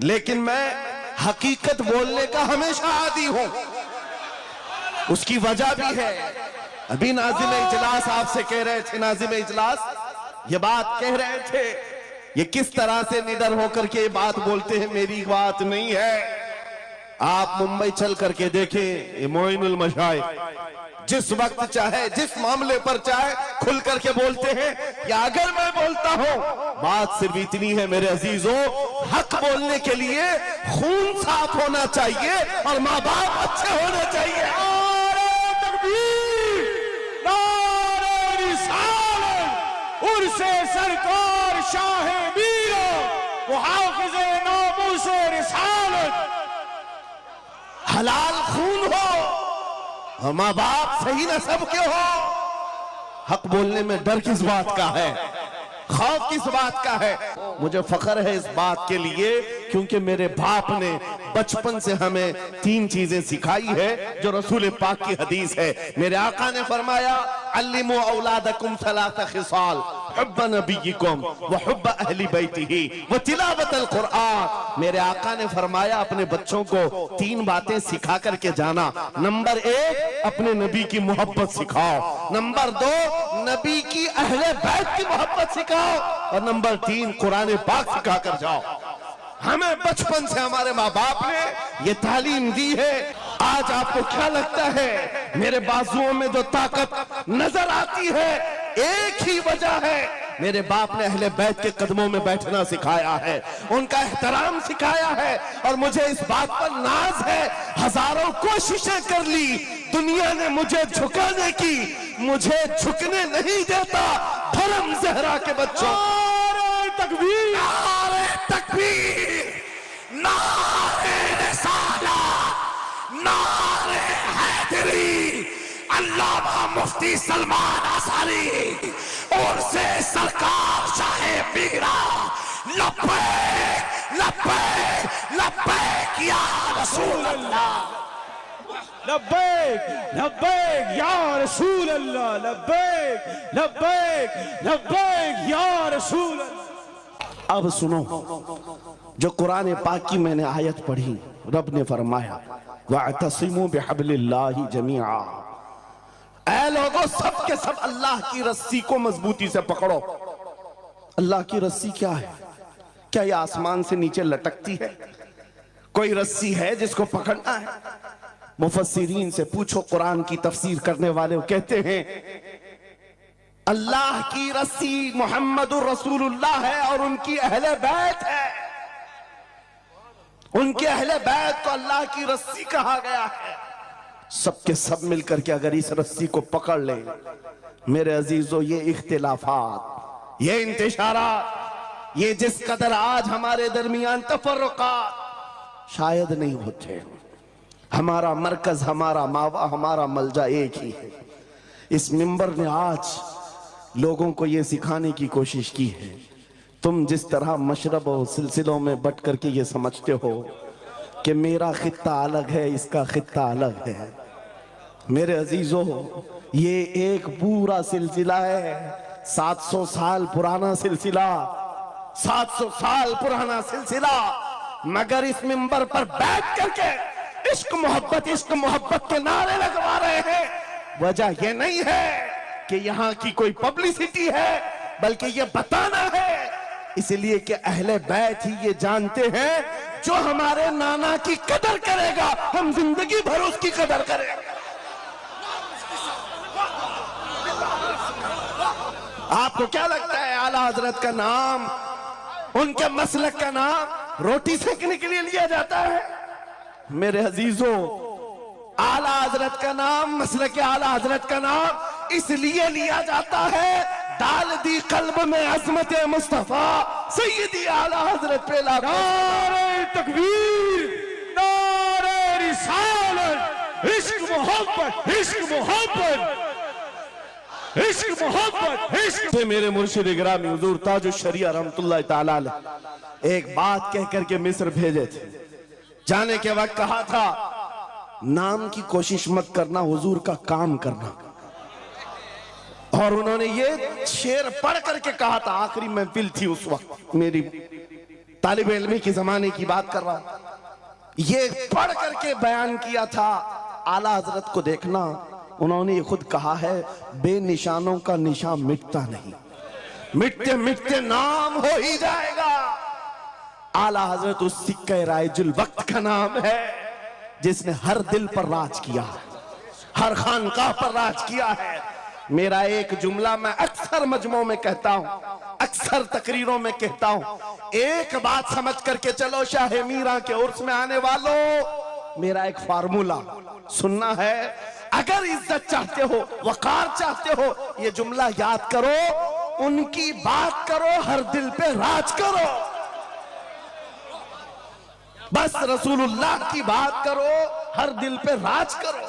लेकिन मैं हकीकत बोलने का हमेशा आदी हूं। उसकी वजह भी है। अभी नाज़िम इजलास आपसे कह रहे थे, नाज़िम इजलास ये बात कह रहे थे, ये किस तरह से निडर होकर के ये बात बोलते हैं, मेरी बात नहीं है। आप मुंबई चल करके देखें, ये मोइनुल मशाइख जिस वक्त चाहे जिस मामले पर चाहे खुल करके बोलते हैं। या अगर मैं बोलता हूं, बात सिर्फ इतनी है मेरे अजीजों, हक बोलने के लिए खून साफ होना चाहिए और माँ बाप अच्छे होने चाहिए। नारे तकबीर, नारे रिसालत, उर्से सरकार शाहे मीरा, मुहाफिज़े नामूसे रिसालत। हलाल खून हो और माँ बाप सही नस्ब के हो। हक बोलने में डर किस बात का है, खौफ किस बात का है? मुझे फख्र है इस बात के लिए क्योंकि मेरे बाप ने बचपन से हमें 3 चीजें सिखाई है जो रसूल पाक की हदीस है। मेरे आका ने फरमाया, अल्लिमू औलादकुम सलासा खिसाल, हुब्ब नबिय्यिकुम व हुब्ब अहली बैतिही व तिलावतल कुरआन। मेरे आका ने फरमाया, अपने बच्चों को 3 बातें सिखा करके जाना। नंबर 1, अपने नबी की मोहब्बत सिखाओ। नंबर 2, नबी की अहले बैत की मोहब्बत सिखाओ। और नंबर 3, कुरान पाक सिखा कर जाओ। हमें बचपन से हमारे माँ बाप ने ये तालीम दी है। आज आपको क्या लगता है मेरे बाजुओं में जो ताकत नजर आती है, एक ही वजह है, मेरे बाप ने अहले बैत के कदमों में बैठना सिखाया है, उनका एहतराम सिखाया है। और मुझे इस बात पर नाज है, हजारों कोशिशें कर ली दुनिया ने मुझे झुकाने की, मुझे झुकने नहीं देता धर्म ज़हरा के बच्चों। नारे तकबीर, नारे तकबीर, नारे रिसालत, नारे हैदरी, अल्लामा मुफ्ती सलमान आसारी और से सरकार शाहे मीरा, लब्बैक लब्बैक लब्बैक या रसूल अल्लाह। लब्बैक लब्बैक या रसूल अल्लाह, लब्बैक लब्बैक लब्बैक या रसूल अल्लाह। अब सुनो, जो कुरान पाक की मैंने आयत पढ़ी, रब ने फरमाया, वअतसिमू बिहब्लिल्लाहि जमीआ। ऐ लोगों, सब के सब अल्लाह की रस्सी को मजबूती से पकड़ो। अल्लाह की रस्सी क्या है? क्या ये आसमान से नीचे लटकती है? कोई रस्सी है जिसको पकड़ना है? मुफस्सिरीन से पूछो, कुरान की तफसीर करने वाले कहते हैं अल्लाह की रस्सी मुहम्मदुर रसूलुल्लाह है और उनकी अहले बैत है। उनके अहले बैत को अल्लाह की रस्सी कहा गया है। सबके सब मिलकर के अगर इस रस्सी को पकड़ ले, मेरे अजीजों, ये इख्तिलाफात, ये इंतशारात, ये जिस कदर आज हमारे दरमियान तफर्रुकात शायद नहीं होते। हमारा मरकज, हमारा मावा, हमारा मलजा एक ही है। इस मिंबर ने आज लोगों को यह सिखाने की कोशिश की है, तुम जिस तरह मशरब और सिलसिलों में बट करके ये समझते हो कि मेरा खित्ता अलग है, इसका खित्ता अलग है, मेरे अजीजों, ये एक पूरा सिलसिला है, 700 साल पुराना सिलसिला, 700 साल पुराना सिलसिला। मगर इस मिंबर पर बैठ करके इश्क मोहब्बत के नारे लगवा रहे हैं। वजह यह नहीं है कि यहां की कोई पब्लिसिटी है, बल्कि यह बताना है इसलिए कि अहले बैत ही ये जानते हैं, जो हमारे नाना की कदर करेगा हम जिंदगी भर उसकी कदर करेंगे। आपको क्या लगता है आला हजरत का नाम, उनके मसलक का नाम रोटी सेकने के लिए लिया जाता है? मेरे अजीजों, आला हजरत का नाम, मसलक आला हजरत का नाम इसलिए लिया जाता है, डाल दी कल्ब में अजमत मुस्तफा सैयदी आला हजरत पे लगा। नारे तकबीर, नारे रिसालत, इश्क मोहब्बत, इश्क मोहब्बत, इश्क मोहब्बत, इश्क। मेरे मुर्शिद गिरामी हुजूर ताजुश शरिया रहमतुल्लाह तआला अलैह एक बात कह करके मिस्र भेजे थे। जाने के वक्त कहा था, नाम की कोशिश मत करना, हुजूर का काम करना। और उन्होंने ये शेर पढ़ करके कहा था, आखिरी महफिल थी उस वक्त मेरी, तालिब इल्मी के जमाने की बात कर रहा हूं। ये पढ़ करके बयान किया था। आला हजरत को देखना, उन्होंने ये खुद कहा है, बेनिशानों का निशान मिटता नहीं, मिटते मिटते नाम हो ही जाएगा। आला हजरत उस सिक्के राइजुल वक्त का नाम है जिसने हर दिल पर राज किया, हर खानकाह पर राज किया है। मेरा एक जुमला मैं अक्सर मजमों में कहता हूं, अक्सर तकरीरों में कहता हूं, एक बात समझ करके चलो शाह मीरा के उर्स में आने वालों, मेरा एक फार्मूला सुनना है। अगर इज्जत चाहते हो, वकार चाहते हो, ये जुमला याद करो, उनकी बात करो, हर दिल पे राज करो। बस रसूलुल्लाह की बात करो, हर दिल पे राज करो।